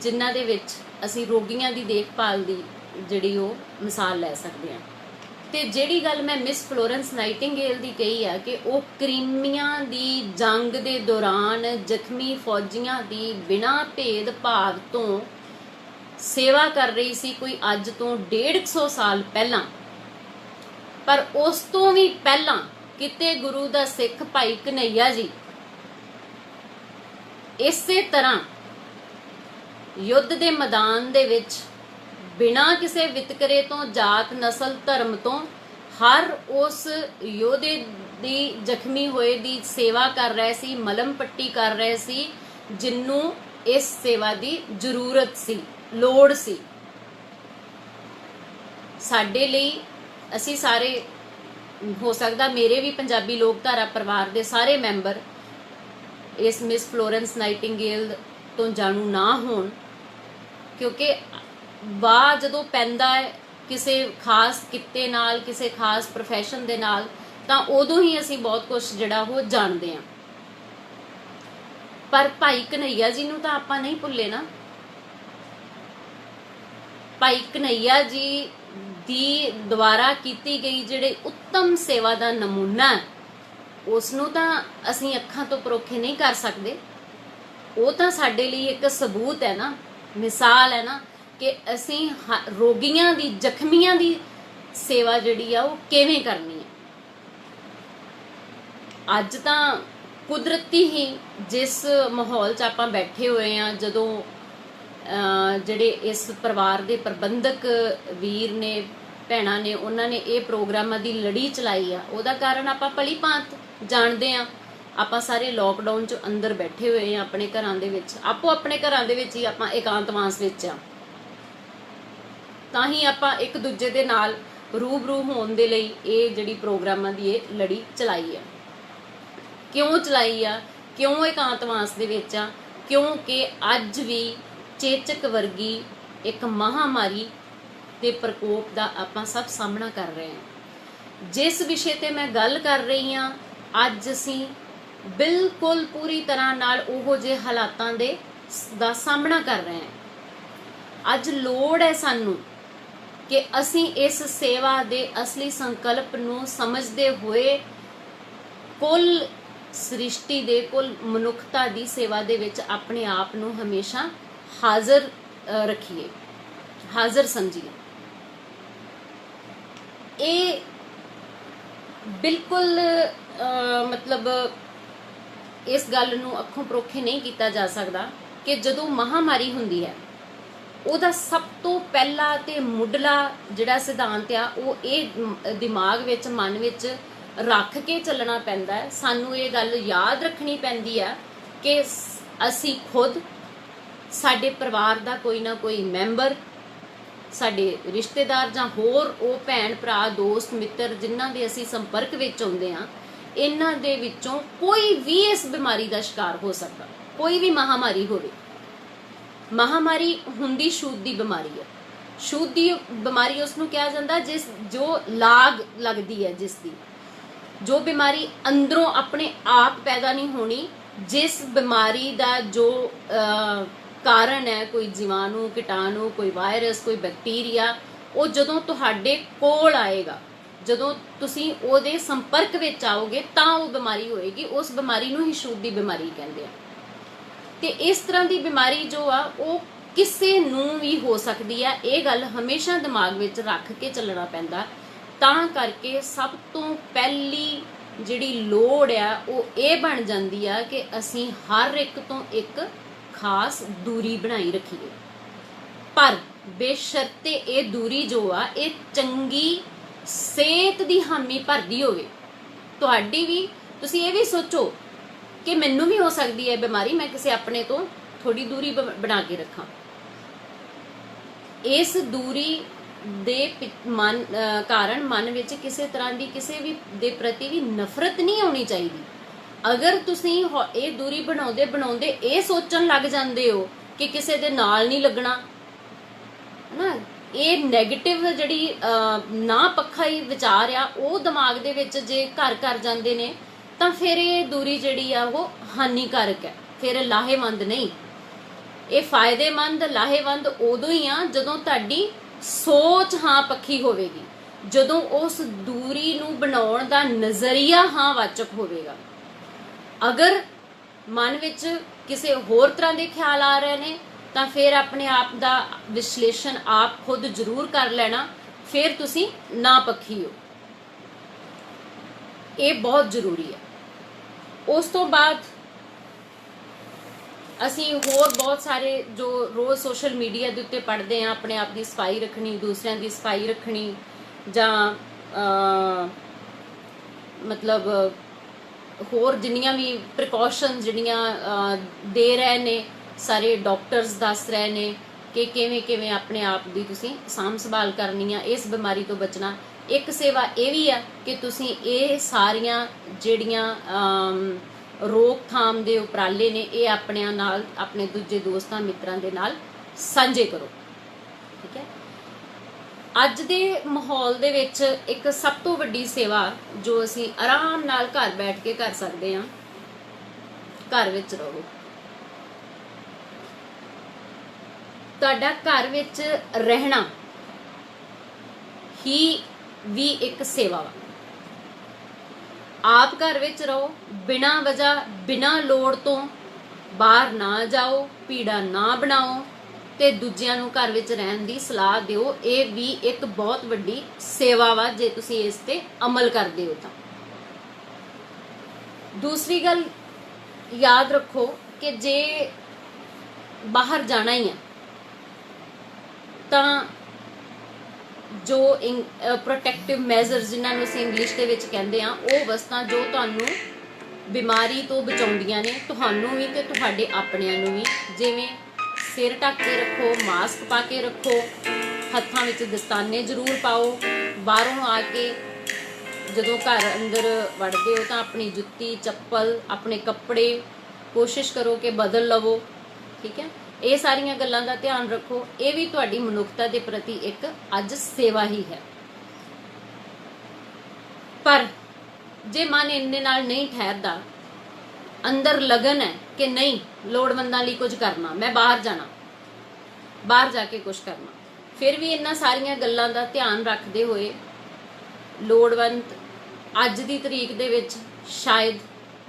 ਜਿਨ੍ਹਾਂ ਦੇ ਵਿੱਚ ਅਸੀਂ ਰੋਗੀਆਂ ਦੀ ਦੇਖਭਾਲ ਦੀ ਜਿਹੜੀ ਉਹ ਮਿਸਾਲ ਲੈ ਸਕਦੇ ਹਾਂ। ਤੇ ਜਿਹੜੀ ਗੱਲ ਮੈਂ ਮਿਸ ਫਲੋਰੈਂਸ ਨਾਈਟਿੰਗੇਲ ਦੀ ਕਹੀ ਆ ਕਿ ਉਹ ਕ੍ਰੀਮੀਆਂ ਦੀ ਜੰਗ ਦੇ ਦੌਰਾਨ ਜ਼ਖਮੀ ਫੌਜੀਆਂ ਦੀ ਬਿਨਾਂ ਭੇਦ ਭਾਵ ਤੋਂ ਸੇਵਾ ਕਰ ਰਹੀ ਸੀ, ਕੋਈ ਅੱਜ ਤੋਂ 150 ਸਾਲ ਪਹਿਲਾਂ। ਪਰ ਉਸ ਤੋਂ ਵੀ ਪਹਿਲਾਂ ਕਿਤੇ ਗੁਰੂ ਦਾ ਸਿੱਖ ਭਾਈ ਕਨ੍ਹਈਆ ਜੀ ਇਸੇ ਤਰ੍ਹਾਂ ਯੁੱਧ ਦੇ ਮੈਦਾਨ ਦੇ ਵਿੱਚ ਬਿਨਾਂ ਕਿਸੇ ਵਿਤਕਰੇ ਤੋਂ, ਜਾਤ ਨਸਲ ਧਰਮ ਤੋਂ, ਹਰ ਉਸ ਯੋਧੇ ਦੀ ਜ਼ਖਮੀ ਹੋਏ ਦੀ ਸੇਵਾ ਕਰ ਰਹੇ ਸੀ, ਮਲਮ ਪੱਟੀ ਕਰ ਰਹੇ ਸੀ, ਜਿਹਨੂੰ ਇਸ ਸੇਵਾ ਦੀ ਜ਼ਰੂਰਤ ਸੀ, ਲੋੜ ਸੀ। ਸਾਡੇ ਲਈ ਅਸੀਂ ਸਾਰੇ, ਹੋ ਸਕਦਾ ਮੇਰੇ ਵੀ ਪੰਜਾਬੀ ਲੋਕਧਾਰਾ ਪਰਿਵਾਰ ਦੇ ਸਾਰੇ ਮੈਂਬਰ ਇਸ ਮਿਸ ਫਲੋਰੈਂਸ ਨਾਈਟਿੰਗੇਲ ਤੋਂ ਜਾਣੂ ਨਾ ਹੋਣ, ਕਿਉਂਕਿ ਵਾਹ ਜਦੋਂ ਪੈਂਦਾ ਹੈ ਕਿਸੇ ਖਾਸ ਕਿੱਤੇ ਨਾਲ, ਕਿਸੇ ਖਾਸ ਪ੍ਰੋਫੈਸ਼ਨ ਦੇ ਨਾਲ, ਤਾਂ ਉਦੋਂ ਹੀ ਅਸੀਂ ਬਹੁਤ ਕੁਝ ਜਿਹੜਾ ਉਹ ਜਾਣਦੇ ਹਾਂ। ਪਰ ਭਾਈ ਕਨ੍ਹਈਆ ਜੀ ਨੂੰ ਤਾਂ ਆਪਾਂ ਨਹੀਂ ਭੁੱਲੇ ਨਾ। ਭਾਈ ਕਨ੍ਹਈਆ ਜੀ ਦੀ ਦੁਆਰਾ ਕੀਤੀ ਗਈ ਜਿਹੜੇ ਉੱਤਮ ਸੇਵਾ ਦਾ ਨਮੂਨਾ, ਉਸ ਨੂੰ ਤਾਂ ਅਸੀਂ ਅੱਖਾਂ ਤੋਂ ਪਰੋਖੇ ਨਹੀਂ ਕਰ ਸਕਦੇ। ਉਹ ਤਾਂ ਸਾਡੇ ਲਈ ਇੱਕ ਸਬੂਤ ਹੈ ਨਾ, ਮਿਸਾਲ ਹੈ ਨਾ, ਕਿ ਅਸੀਂ ਰੋਗੀਆਂ ਦੀ, ਜ਼ਖਮੀਆਂ ਦੀ ਸੇਵਾ ਜਿਹੜੀ ਆ ਉਹ ਕਿਵੇਂ ਕਰਨੀ ਹੈ। ਅੱਜ ਤਾਂ ਕੁਦਰਤੀ ਹੀ ਜਿਸ ਮਾਹੌਲ 'ਚ ਆਪਾਂ ਬੈਠੇ ਹੋਏ ਆ, ਜਦੋਂ ਜਿਹੜੇ ਇਸ ਪਰਿਵਾਰ ਦੇ ਪ੍ਰਬੰਧਕ ਵੀਰ ਨੇ, ਭੈਣਾਂ ਨੇ, ਉਹਨਾਂ ਨੇ ਇਹ ਪ੍ਰੋਗਰਾਮਾਂ ਦੀ ਲੜੀ ਚਲਾਈ ਆ, ਉਹਦਾ ਕਾਰਨ ਆਪਾਂ ਭਲੀ ਭਾਂਤ ਜਾਣਦੇ ਆ। ਆਪਾਂ ਸਾਰੇ ਲੋਕਡਾਊਨ 'ਚ ਅੰਦਰ ਬੈਠੇ ਹੋਏ ਆ ਆਪਣੇ ਘਰਾਂ ਦੇ ਵਿੱਚ, ਆਪੋ ਆਪਣੇ ਘਰਾਂ ਦੇ ਵਿੱਚ ਹੀ ਆਪਾਂ ਇਕਾਂਤਵਾਸ ਵਿੱਚ ਆ। ਤਾਂ ਹੀ ਆਪਾਂ ਇੱਕ ਦੂਜੇ ਦੇ ਨਾਲ ਰੂਬਰੂ ਹੋਣ ਦੇ ਲਈ ਇਹ ਜਿਹੜੀ ਪ੍ਰੋਗਰਾਮਾਂ ਦੀ ਇਹ ਲੜੀ ਚਲਾਈ ਆ। ਕਿਉਂ ਚਲਾਈ ਆ, ਕਿਉਂ ਇਕਾਂਤਵਾਸ ਦੇ ਵਿੱਚ ਆ? ਕਿਉਂਕਿ ਅੱਜ ਵੀ ਚੇਚਕ ਵਰਗੀ ਇੱਕ ਮਹਾਮਾਰੀ ਦੇ ਪ੍ਰਕੋਪ ਦਾ ਆਪਾਂ ਸਭ ਸਾਹਮਣਾ ਕਰ ਰਹੇ ਹਾਂ। ਜਿਸ ਵਿਸ਼ੇ ਤੇ ਮੈਂ ਗੱਲ ਕਰ ਰਹੀ ਹਾਂ, ਅੱਜ ਅਸੀਂ ਬਿਲਕੁਲ ਪੂਰੀ ਤਰ੍ਹਾਂ ਨਾਲ ਉਹੋ ਜਿਹੇ ਹਾਲਾਤਾਂ ਦਾ ਸਾਹਮਣਾ ਕਰ ਰਹੇ ਹਾਂ। ਅੱਜ ਲੋੜ ਹੈ ਸਾਨੂੰ ਕਿ ਅਸੀਂ ਇਸ ਸੇਵਾ ਦੇ ਅਸਲੀ ਸੰਕਲਪ ਨੂੰ ਸਮਝਦੇ ਹੋਏ ਕੁੱਲ ਸ੍ਰਿਸ਼ਟੀ ਦੇ, ਕੁੱਲ ਮਨੁੱਖਤਾ ਦੀ ਸੇਵਾ ਦੇ ਵਿੱਚ ਆਪਣੇ ਆਪ ਨੂੰ ਹਮੇਸ਼ਾ ਹਾਜ਼ਰ ਰੱਖੀਏ, ਹਾਜ਼ਰ ਸਮਝੀਏ। ਇਹ ਬਿਲਕੁਲ ਮਤਲਬ ਇਸ ਗੱਲ ਨੂੰ ਅੱਖੋਂ ਪਰੋਖੇ ਨਹੀਂ ਕੀਤਾ ਜਾ ਸਕਦਾ ਕਿ ਜਦੋਂ ਮਹਾਮਾਰੀ ਹੁੰਦੀ ਹੈ, ਉਹਦਾ ਸਭ ਤੋਂ ਪਹਿਲਾ ਤੇ ਮੁੱਢਲਾ ਜਿਹੜਾ ਸਿਧਾਂਤ ਆ, ਉਹ ਇਹ ਦਿਮਾਗ ਵਿੱਚ, ਮਨ ਵਿੱਚ ਰੱਖ ਕੇ ਚੱਲਣਾ ਪੈਂਦਾ ਹੈ। ਸਾਨੂੰ ਇਹ ਗੱਲ ਯਾਦ ਰੱਖਣੀ ਪੈਂਦੀ ਆ ਕਿ ਅਸੀਂ ਖੁਦ, ਸਾਡੇ ਪਰਿਵਾਰ ਦਾ ਕੋਈ ਨਾ ਕੋਈ ਮੈਂਬਰ, ਸਾਡੇ ਰਿਸ਼ਤੇਦਾਰ ਜਾਂ ਹੋਰ ਉਹ ਭੈਣ ਭਰਾ, ਦੋਸਤ ਮਿੱਤਰ ਜਿਨ੍ਹਾਂ ਦੇ ਅਸੀਂ ਸੰਪਰਕ ਵਿੱਚ ਆਉਂਦੇ ਹਾਂ, ਇਹਨਾਂ ਦੇ ਵਿੱਚੋਂ ਕੋਈ ਵੀ ਇਸ ਬਿਮਾਰੀ ਦਾ ਸ਼ਿਕਾਰ ਹੋ ਸਕਦਾ। ਕੋਈ ਵੀ ਮਹਾਮਾਰੀ ਹੋਵੇ। ਮਹਾਮਾਰੀ ਹੁੰਦੀ ਛੂਤ ਦੀ ਬਿਮਾਰੀ ਹੈ। ਛੂਤ ਦੀ ਬਿਮਾਰੀ ਉਸ ਨੂੰ ਕਿਹਾ ਜਾਂਦਾ ਜੋ ਲਾਗ ਲੱਗਦੀ ਹੈ, ਜਿਸ ਦੀ, ਜੋ ਬਿਮਾਰੀ ਅੰਦਰੋਂ ਆਪਣੇ ਆਪ ਪੈਦਾ ਨਹੀਂ ਹੋਣੀ, ਜਿਸ ਬਿਮਾਰੀ ਦਾ ਜੋ ਕਾਰਨ ਹੈ, ਕੋਈ ਜੀਵਾਣੂ, ਕੀਟਾਣੂ, ਕੋਈ ਵਾਇਰਸ, ਕੋਈ ਬੈਕਟੀਰੀਆ, ਉਹ ਜਦੋਂ ਤੁਹਾਡੇ ਕੋਲ ਆਏਗਾ, ਜਦੋਂ ਤੁਸੀਂ ਉਹਦੇ ਸੰਪਰਕ ਵਿੱਚ ਆਓਗੇ, ਤਾਂ ਉਹ ਬਿਮਾਰੀ ਹੋਏਗੀ। ਉਸ ਬਿਮਾਰੀ ਨੂੰ ਹੀ ਛੂਤ ਦੀ ਬਿਮਾਰੀ ਕਹਿੰਦੇ ਆ। ਤੇ ਇਸ ਤਰ੍ਹਾਂ ਦੀ ਬਿਮਾਰੀ ਜੋ ਆ, ਉਹ ਕਿਸੇ ਨੂੰ ਵੀ ਹੋ ਸਕਦੀ ਆ। ਇਹ ਗੱਲ ਹਮੇਸ਼ਾ ਦਿਮਾਗ ਵਿੱਚ ਰੱਖ ਕੇ ਚੱਲਣਾ ਪੈਂਦਾ। ਤਾਂ ਕਰਕੇ ਸਭ ਤੋਂ ਪਹਿਲੀ ਜਿਹੜੀ ਲੋੜ ਆ, ਉਹ ਇਹ ਬਣ ਜਾਂਦੀ ਆ ਕਿ ਅਸੀਂ ਹਰ ਇੱਕ ਤੋਂ ਇੱਕ ਖਾਸ ਦੂਰੀ ਬਣਾਈ ਰੱਖੀਏ। ਪਰ ਬੇਸ਼ਰਤੇ ਇਹ ਦੂਰੀ ਜੋ ਆ, ਇਹ ਚੰਗੀ ਸਿਹਤ ਦੀ ਹਾਮੀ ਭਰਦੀ ਹੋਵੇ। ਤੁਹਾਡੀ ਵੀ, ਤੁਸੀਂ ਇਹ ਵੀ ਸੋਚੋ ਕਿ ਮੈਨੂੰ ਵੀ ਹੋ ਸਕਦੀ ਹੈ ਬਿਮਾਰੀ, ਮੈਂ ਕਿਸੇ ਆਪਣੇ ਤੋਂ ਥੋੜੀ ਦੂਰੀ ਬਣਾ ਕੇ ਰੱਖਾਂ। ਇਸ ਦੂਰੀ ਦੇ ਕਾਰਨ ਮਨ ਵਿੱਚ ਕਿਸੇ ਤਰ੍ਹਾਂ ਦੀ, ਕਿਸੇ ਵੀ ਦੇ ਪ੍ਰਤੀ ਵੀ ਨਫ਼ਰਤ ਨਹੀਂ ਆਉਣੀ ਚਾਹੀਦੀ। ਅਗਰ ਤੁਸੀਂ ਇਹ ਦੂਰੀ ਬਣਾਉਂਦੇ ਬਣਾਉਂਦੇ ਇਹ ਸੋਚਣ ਲੱਗ ਜਾਂਦੇ ਹੋ ਕਿ ਕਿਸੇ ਦੇ ਨਾਲ ਨਹੀਂ ਲੱਗਣਾ ਨਾ, ਇਹ ਨੈਗੇਟਿਵ ਜਿਹੜੀ ਨਾ ਪੱਖੀ ਵਿਚਾਰ ਆ, ਉਹ ਦਿਮਾਗ ਦੇ ਵਿੱਚ ਜੇ ਘਰ ਕਰ ਜਾਂਦੇ ਨੇ, ਤਾਂ ਫਿਰ ਇਹ ਦੂਰੀ ਜਿਹੜੀ ਆ ਉਹ ਹਾਨੀਕਾਰਕ ਹੈ, ਫਿਰ ਲਾਹੇਵੰਦ ਨਹੀਂ। ਇਹ ਫਾਇਦੇਮੰਦ, ਲਾਹੇਵੰਦ ਉਦੋਂ ਹੀ ਆ ਜਦੋਂ ਤੁਹਾਡੀ ਸੋਚ ਹਾਂ ਪੱਖੀ ਹੋਵੇਗੀ, ਜਦੋਂ ਉਸ ਦੂਰੀ ਨੂੰ ਬਣਾਉਣ ਦਾ ਨਜ਼ਰੀਆ ਹਾਂ ਵਾਚਕ ਹੋਵੇਗਾ। ਅਗਰ ਮਨ ਵਿੱਚ ਕਿਸੇ ਹੋਰ ਤਰ੍ਹਾਂ ਦੇ ਖਿਆਲ ਆ ਰਹੇ ਨੇ, ਤਾਂ ਫਿਰ ਆਪਣੇ ਆਪ ਦਾ ਵਿਸ਼ਲੇਸ਼ਣ ਆਪ ਖੁਦ ਜ਼ਰੂਰ ਕਰ ਲੈਣਾ, ਫਿਰ ਤੁਸੀਂ ਨਾ ਪੱਖੀ ਹੋ। ਇਹ ਬਹੁਤ ਜ਼ਰੂਰੀ ਹੈ। ਉਸ ਤੋਂ ਬਾਅਦ ਅਸੀਂ ਹੋਰ ਬਹੁਤ ਸਾਰੇ ਜੋ ਰੋਜ਼ ਸੋਸ਼ਲ ਮੀਡੀਆ ਦੇ ਉੱਤੇ ਪੜ੍ਹਦੇ ਹਾਂ, ਆਪਣੇ ਆਪ ਦੀ ਸਫਾਈ ਰੱਖਣੀ, ਦੂਸਰਿਆਂ ਦੀ ਸਫਾਈ ਰੱਖਣੀ, ਜਾਂ ਮਤਲਬ ਹੋਰ ਜਿੰਨੀਆਂ ਵੀ ਪ੍ਰੀਕਾਸ਼ਨਸ ਜਿਹੜੀਆਂ ਦੇ ਰਹੇ ਨੇ, ਸਾਰੇ ਡਾਕਟਰਸ ਦੱਸ ਰਹੇ ਨੇ ਕਿ ਕਿਵੇਂ ਕਿਵੇਂ ਆਪਣੇ ਆਪ ਦੀ ਤੁਸੀਂ ਸਾਂਭ ਸੰਭਾਲ ਕਰਨੀ ਆ, ਇਸ ਬਿਮਾਰੀ ਤੋਂ ਬਚਣਾ। ਇੱਕ ਸੇਵਾ ਇਹ ਵੀ ਆ ਕਿ ਤੁਸੀਂ ਇਹ ਸਾਰੀਆਂ ਜਿਹੜੀਆਂ रोकथाम ਦੇ ਉਪਰਾਲੇ ਨੇ ਇਹ ਆਪਣਿਆਂ ਨਾਲ ਆਪਣੇ ਦੂਜੇ ਦੋਸਤਾਂ ਮਿੱਤਰਾਂ ਦੇ ਨਾਲ ਸਾਂਝੇ ਕਰੋ। ਠੀਕ ਹੈ। ਅੱਜ ਦੇ ਮਾਹੌਲ ਦੇ ਵਿੱਚ ਇੱਕ ਸਭ ਤੋਂ ਵੱਡੀ ਸੇਵਾ ਜੋ ਅਸੀਂ ਆਰਾਮ ਨਾਲ ਘਰ ਬੈਠ ਕੇ ਕਰ ਸਕਦੇ ਹਾਂ, ਘਰ ਵਿੱਚ ਰਹੋ। ਤੁਹਾਡਾ ਘਰ ਵਿੱਚ ਰਹਿਣਾ ਹੀ ਵੀ ਇੱਕ ਸੇਵਾ ਵਾ। ਆਪ ਘਰ ਵਿੱਚ ਰਹੋ, ਬਿਨਾਂ ਵਜ੍ਹਾ ਬਿਨਾਂ ਲੋੜ ਤੋਂ ਬਾਹਰ ਨਾ ਜਾਓ, ਭੀੜਾ ਨਾ ਬਣਾਓ ਤੇ ਦੂਜਿਆਂ ਨੂੰ ਘਰ ਵਿੱਚ ਰਹਿਣ ਦੀ ਸਲਾਹ ਦਿਓ। ਇਹ ਵੀ ਇੱਕ ਬਹੁਤ ਵੱਡੀ ਸੇਵਾ ਵਾ ਜੇ ਤੁਸੀਂ ਇਸ ਤੇ ਅਮਲ ਕਰਦੇ ਹੋ ਤਾਂ। ਦੂਸਰੀ ਗੱਲ ਯਾਦ ਰੱਖੋ ਕਿ ਜੇ ਬਾਹਰ ਜਾਣਾ ਹੀ ਹੈ ਤਾਂ ਜੋ ਪ੍ਰੋਟੈਕਟਿਵ ਮੈਜ਼ਰਸ ਜਿਨ੍ਹਾਂ ਨੂੰ ਅਸੀਂ ਇੰਗਲਿਸ਼ ਦੇ ਵਿੱਚ ਕਹਿੰਦੇ ਆ, ਉਹ ਵਸਤਾਂ ਜੋ ਤੁਹਾਨੂੰ ਬਿਮਾਰੀ ਤੋਂ ਬਚਾਉਂਦੀਆਂ ਨੇ, ਤੁਹਾਨੂੰ ਵੀ ਤੇ ਤੁਹਾਡੇ ਆਪਣਿਆਂ ਨੂੰ ਵੀ। ਜਿਵੇਂ ਸਿਰ ਢੱਕ ਕੇ ਰੱਖੋ, ਮਾਸਕ ਪਾ ਕੇ ਰੱਖੋ, ਹੱਥਾਂ ਵਿੱਚ ਦਸਤਾਨੇ ਜ਼ਰੂਰ ਪਾਓ। ਬਾਹਰੋਂ ਆ ਕੇ ਜਦੋਂ ਘਰ ਅੰਦਰ ਵੜਦੇ ਹੋ ਤਾਂ ਆਪਣੀ ਜੁੱਤੀ, ਚੱਪਲ, ਆਪਣੇ ਕੱਪੜੇ ਕੋਸ਼ਿਸ਼ ਕਰੋ ਕਿ ਬਦਲ ਲਵੋ। ਠੀਕ ਹੈ। ਇਹ ਸਾਰੀਆਂ ਗੱਲਾਂ ਦਾ ਧਿਆਨ ਰੱਖੋ। ਇਹ ਵੀ ਤੁਹਾਡੀ ਮਨੁੱਖਤਾ ਦੇ ਪ੍ਰਤੀ ਇੱਕ ਅੱਜ ਸੇਵਾ ਹੀ ਹੈ। ਪਰ ਜੇ ਮਨ ਇੰਨੇ ਨਾਲ ਨਹੀਂ ਠਹਿਰਦਾ, ਅੰਦਰ ਲਗਨ ਹੈ ਕਿ ਨਹੀਂ ਲੋੜਵੰਦਾਂ ਲਈ ਕੁਝ ਕਰਨਾ, ਮੈਂ ਬਾਹਰ ਜਾਣਾ, ਬਾਹਰ ਜਾ ਕੇ ਕੁਝ ਕਰਨਾ, ਫਿਰ ਵੀ ਇਹਨਾਂ ਸਾਰੀਆਂ ਗੱਲਾਂ ਦਾ ਧਿਆਨ ਰੱਖਦੇ ਹੋਏ ਲੋੜਵੰਦ ਅੱਜ ਦੀ ਤਰੀਕ ਦੇ ਵਿੱਚ ਸ਼ਾਇਦ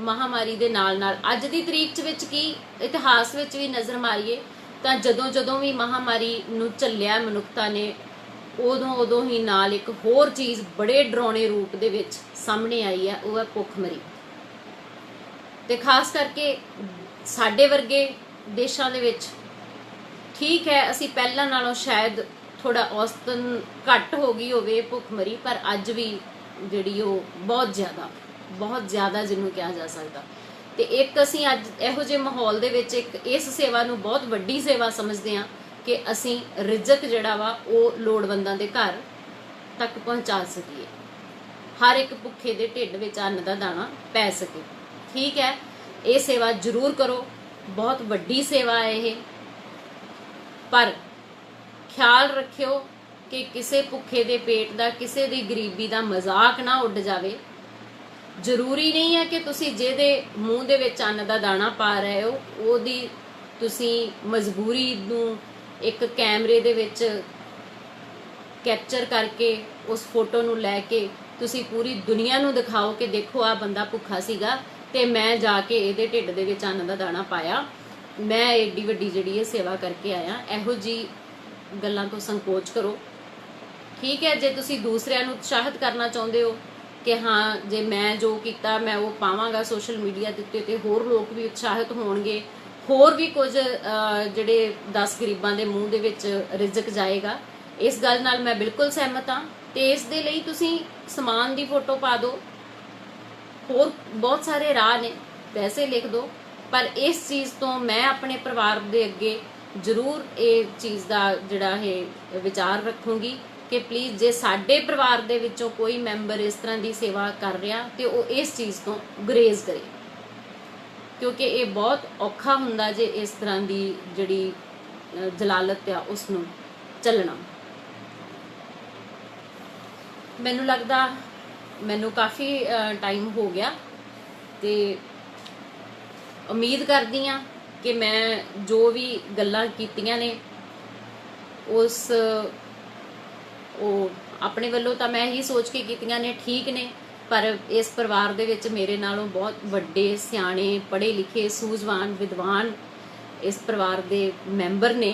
ਮਹਾਮਾਰੀ ਦੇ ਨਾਲ ਨਾਲ ਅੱਜ ਦੀ ਤਰੀਕ ਵਿੱਚ ਕੀ ਇਤਿਹਾਸ ਵਿੱਚ ਵੀ ਨਜ਼ਰ ਮਾਰੀਏ ਤਾਂ ਜਦੋਂ ਵੀ ਮਹਾਮਾਰੀ ਨੂੰ ਝੱਲਿਆ ਮਨੁੱਖਤਾ ਨੇ, ਉਦੋਂ ਹੀ ਨਾਲ ਇੱਕ ਹੋਰ ਚੀਜ਼ ਬੜੇ ਡਰਾਉਣੇ ਰੂਪ ਦੇ ਵਿੱਚ ਸਾਹਮਣੇ ਆਈ ਹੈ, ਉਹ ਹੈ ਭੁੱਖਮਰੀ। ਤੇ ਖਾਸ ਕਰਕੇ ਸਾਡੇ ਵਰਗੇ ਦੇਸ਼ਾਂ ਦੇ ਵਿੱਚ ਠੀਕ ਹੈ, ਅਸੀਂ ਪਹਿਲਾਂ ਨਾਲੋਂ ਸ਼ਾਇਦ ਥੋੜਾ ਔਸਤਨ ਘੱਟ ਹੋ ਗਈ ਹੋਵੇ ਭੁੱਖਮਰੀ, ਪਰ ਅੱਜ ਵੀ ਜਿਹੜੀ ਉਹ ਬਹੁਤ ਜ਼ਿਆਦਾ ਜਿਹਨੂੰ ਕਿਹਾ ਜਾ ਸਕਦਾ। ਤੇ ਇੱਕ ਅਸੀਂ ਅੱਜ ਇਹੋ ਜਿਹੇ ਮਾਹੌਲ ਦੇ ਵਿੱਚ ਇੱਕ ਇਸ ਸੇਵਾ ਨੂੰ ਬਹੁਤ ਵੱਡੀ ਸੇਵਾ ਸਮਝਦੇ ਹਾਂ ਕਿ ਅਸੀਂ ਰਿਜ਼ਕ ਜਿਹੜਾ ਵਾ ਉਹ ਲੋੜਵੰਦਾਂ ਦੇ ਘਰ ਤੱਕ ਪਹੁੰਚਾ ਸਕੀਏ, ਹਰ ਇੱਕ ਭੁੱਖੇ ਦੇ ਢਿੱਡ ਵਿੱਚ ਅੰਨ ਦਾ ਦਾਣਾ ਪੈ ਸਕੇ। ਠੀਕ ਹੈ, ਇਹ ਸੇਵਾ ਜ਼ਰੂਰ ਕਰੋ, ਬਹੁਤ ਵੱਡੀ ਸੇਵਾ ਹੈ ਇਹ। ਪਰ ਖਿਆਲ ਰੱਖਿਓ ਕਿ ਕਿਸੇ ਭੁੱਖੇ ਦੇ ਪੇਟ ਦਾ, ਕਿਸੇ ਦੀ ਗਰੀਬੀ ਦਾ ਮਜ਼ਾਕ ਨਾ ਉੱਡ ਜਾਵੇ। ਜ਼ਰੂਰੀ ਨਹੀਂ ਹੈ ਕਿ ਤੁਸੀਂ ਜਿਹਦੇ ਮੂੰਹ ਦੇ ਵਿੱਚ ਅੰਨ ਦਾ ਦਾਣਾ ਪਾ ਰਹੇ ਹੋ ਉਹਦੀ ਤੁਸੀਂ ਮਜਬੂਰੀ ਨੂੰ ਇੱਕ ਕੈਮਰੇ ਦੇ ਵਿੱਚ ਕੈਪਚਰ ਕਰਕੇ ਉਸ ਫੋਟੋ ਨੂੰ ਲੈ ਕੇ ਤੁਸੀਂ ਪੂਰੀ ਦੁਨੀਆ ਨੂੰ ਦਿਖਾਓ ਕਿ ਦੇਖੋ ਆਹ ਬੰਦਾ ਭੁੱਖਾ ਸੀਗਾ ਤੇ ਮੈਂ ਜਾ ਕੇ ਇਹਦੇ ਢਿੱਡ ਦੇ ਵਿੱਚ ਅੰਨ ਦਾ ਦਾਣਾ ਪਾਇਆ, ਮੈਂ ਏਡੀ ਵੱਡੀ ਜਿਹੜੀ ਇਹ ਸੇਵਾ ਕਰਕੇ ਆਇਆ। ਇਹੋ ਜੀ ਗੱਲਾਂ ਤੋਂ ਸੰਕੋਚ ਕਰੋ। ਠੀਕ ਹੈ, ਜੇ ਤੁਸੀਂ ਦੂਸਰਿਆਂ ਨੂੰ ਉਤਸ਼ਾਹਿਤ ਕਰਨਾ ਚਾਹੁੰਦੇ ਹੋ ਕਿ ਹਾਂ ਜੇ ਮੈਂ ਜੋ ਕੀਤਾ ਮੈਂ ਉਹ ਪਾਵਾਂਗਾ ਸੋਸ਼ਲ ਮੀਡੀਆ ਦੇ ਉੱਤੇ ਤੇ ਹੋਰ ਲੋਕ ਵੀ ਉਤਸ਼ਾਹਿਤ ਹੋਣਗੇ, ਹੋਰ ਵੀ ਕੁਝ ਜਿਹੜੇ 10 ਗਰੀਬਾਂ ਦੇ ਮੂੰਹ ਦੇ ਵਿੱਚ ਰਿਜ਼ਕ ਜਾਏਗਾ, ਇਸ ਗੱਲ ਨਾਲ ਮੈਂ ਬਿਲਕੁਲ ਸਹਿਮਤ ਹਾਂ। ਤੇ ਇਸ ਦੇ ਲਈ ਤੁਸੀਂ ਸਮਾਨ ਦੀ ਫੋਟੋ ਪਾ ਦਿਓ, ਹੋਰ ਬਹੁਤ ਸਾਰੇ ਰਾਹ ਨੇ, ਪੈਸੇ ਲਿਖ ਦਿਓ, ਪਰ ਇਸ ਚੀਜ਼ ਤੋਂ ਮੈਂ ਆਪਣੇ ਪਰਿਵਾਰ ਦੇ ਅੱਗੇ ਜ਼ਰੂਰ ਇਹ ਚੀਜ਼ ਦਾ ਜਿਹੜਾ ਇਹ ਵਿਚਾਰ ਰੱਖੂੰਗੀ ਕਿ ਪਲੀਜ਼ ਜੇ ਸਾਡੇ ਪਰਿਵਾਰ ਦੇ ਵਿੱਚੋਂ ਕੋਈ ਮੈਂਬਰ ਇਸ ਤਰ੍ਹਾਂ ਦੀ ਸੇਵਾ ਕਰ ਰਿਹਾ ਤੇ ਉਹ ਇਸ ਚੀਜ਼ ਤੋਂ ਗੁਰੇਜ਼ ਕਰੇ, ਕਿਉਂਕਿ ਇਹ ਬਹੁਤ ਔਖਾ ਹੁੰਦਾ ਜੇ ਇਸ ਤਰ੍ਹਾਂ ਦੀ ਜਿਹੜੀ ਜਲਾਲਤ ਆ ਉਸ ਨੂੰ ਚੱਲਣਾ। ਮੈਨੂੰ ਲੱਗਦਾ ਮੈਨੂੰ ਕਾਫੀ ਟਾਈਮ ਹੋ ਗਿਆ ਤੇ ਉਮੀਦ ਕਰਦੀ ਹਾਂ ਕਿ ਮੈਂ ਜੋ ਵੀ ਗੱਲਾਂ ਕੀਤੀਆਂ ਨੇ ਉਹ ਆਪਣੇ ਵੱਲੋਂ ਤਾਂ ਮੈਂ ਇਹੀ ਸੋਚ ਕੇ ਕੀਤੀਆਂ ਨੇ ਠੀਕ ਨੇ, ਪਰ ਇਸ ਪਰਿਵਾਰ ਦੇ ਵਿੱਚ ਮੇਰੇ ਨਾਲੋਂ ਬਹੁਤ ਵੱਡੇ ਸਿਆਣੇ ਪੜ੍ਹੇ ਲਿਖੇ ਸੂਝਵਾਨ ਵਿਦਵਾਨ ਇਸ ਪਰਿਵਾਰ ਦੇ ਮੈਂਬਰ ਨੇ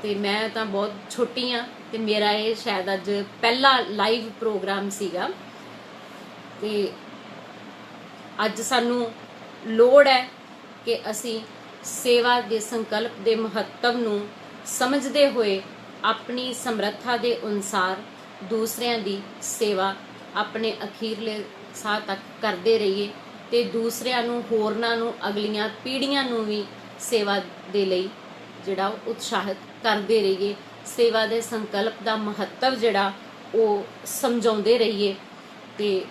ਤੇ ਮੈਂ ਤਾਂ ਬਹੁਤ ਛੋਟੀ ਹਾਂ ਤੇ ਮੇਰਾ ਇਹ ਸ਼ਾਇਦ ਅੱਜ ਪਹਿਲਾ ਲਾਈਵ ਪ੍ਰੋਗਰਾਮ ਸੀਗਾ। ਤੇ ਅੱਜ ਸਾਨੂੰ ਲੋੜ ਹੈ ਕਿ ਅਸੀਂ ਸੇਵਾ ਦੇ ਸੰਕਲਪ ਦੇ ਮਹੱਤਵ ਨੂੰ ਸਮਝਦੇ ਹੋਏ ਆਪਣੀ ਸਮਰੱਥਾ ਦੇ ਅਨੁਸਾਰ ਦੂਸਰਿਆਂ ਦੀ ਸੇਵਾ ਆਪਣੇ ਅਖੀਰਲੇ ਸਾਹ ਤੱਕ ਕਰਦੇ ਰਹੀਏ ਤੇ ਦੂਸਰਿਆਂ ਨੂੰ, ਹੋਰਨਾਂ ਨੂੰ, ਅਗਲੀਆਂ ਪੀੜ੍ਹੀਆਂ ਨੂੰ ਵੀ ਸੇਵਾ ਦੇ ਲਈ ਜਿਹੜਾ ਉਤਸ਼ਾਹਿਤ ਕਰਦੇ ਰਹੀਏ, ਸੇਵਾ ਦੇ ਸੰਕਲਪ ਦਾ ਮਹੱਤਵ ਜਿਹੜਾ ਉਹ ਸਮਝਾਉਂਦੇ ਰਹੀਏ। ਤੇ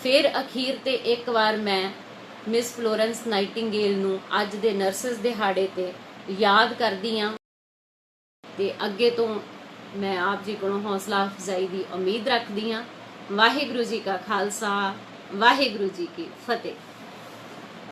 ਫਿਰ ਅਖੀਰ ਤੇ ਇੱਕ ਵਾਰ ਮੈਂ ਮਿਸ ਫਲੋਰੈਂਸ ਨਾਈਟਿੰਗੇਲ ਨੂੰ ਅੱਜ ਦੇ ਨਰਸਿਸ ਦਿਹਾੜੇ ਤੇ ਯਾਦ ਕਰਦੀ ਹਾਂ ਤੇ ਅੱਗੇ ਤੋਂ ਮੈਂ ਆਪ ਜੀ ਕੋਲੋਂ ਹੌਸਲਾ ਅਫਜ਼ਾਈ ਦੀ ਉਮੀਦ ਰੱਖਦੀ ਹਾਂ। ਵਾਹਿਗੁਰੂ ਜੀ ਕਾ ਖਾਲਸਾ, ਵਾਹਿਗੁਰੂ ਜੀ ਕੀ ਫਤਿਹ।